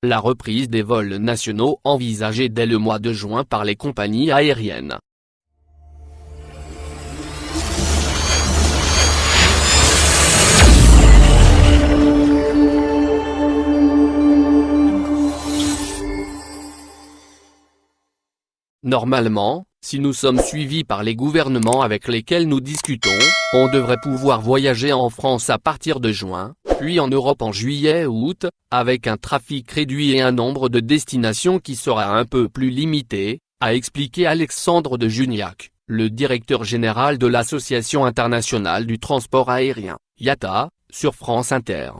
la reprise des vols nationaux envisagée dès le mois de juin par les compagnies aériennes. Normalement, si nous sommes suivis par les gouvernements avec lesquels nous discutons, on devrait pouvoir voyager en France à partir de juin, puis en Europe en juillet ou août, avec un trafic réduit et un nombre de destinations qui sera un peu plus limité, a expliqué Alexandre de Juniac, le directeur général de l'Association internationale du transport aérien, IATA, sur France Inter.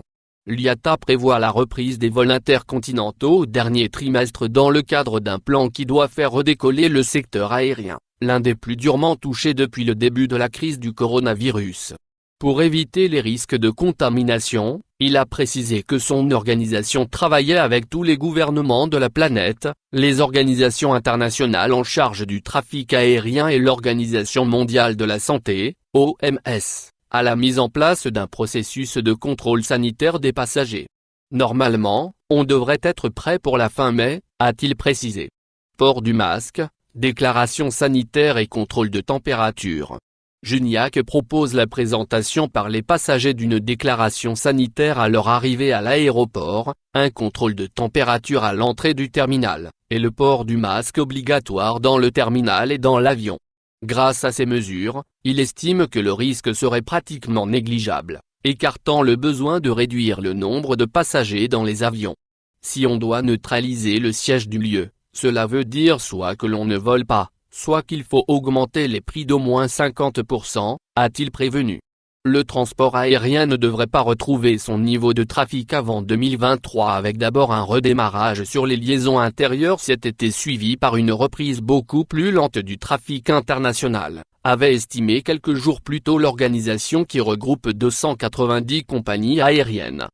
L'IATA prévoit la reprise des vols intercontinentaux au dernier trimestre dans le cadre d'un plan qui doit faire redécoller le secteur aérien, l'un des plus durement touchés depuis le début de la crise du coronavirus. Pour éviter les risques de contamination, il a précisé que son organisation travaillait avec tous les gouvernements de la planète, les organisations internationales en charge du trafic aérien et l'Organisation mondiale de la santé, OMS, à la mise en place d'un processus de contrôle sanitaire des passagers. Normalement, on devrait être prêt pour la fin mai, a-t-il précisé. Port du masque, déclaration sanitaire et contrôle de température. Juniac propose la présentation par les passagers d'une déclaration sanitaire à leur arrivée à l'aéroport, un contrôle de température à l'entrée du terminal, et le port du masque obligatoire dans le terminal et dans l'avion. Grâce à ces mesures, il estime que le risque serait pratiquement négligeable, écartant le besoin de réduire le nombre de passagers dans les avions. Si on doit neutraliser le siège du lieu, cela veut dire soit que l'on ne vole pas, soit qu'il faut augmenter les prix d'au moins 50%, a-t-il prévenu. Le transport aérien ne devrait pas retrouver son niveau de trafic avant 2023 avec d'abord un redémarrage sur les liaisons intérieures cet été suivi par une reprise beaucoup plus lente du trafic international, avait estimé quelques jours plus tôt l'organisation qui regroupe 290 compagnies aériennes.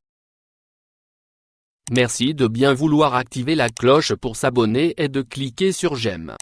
Merci de bien vouloir activer la cloche pour s'abonner et de cliquer sur j'aime.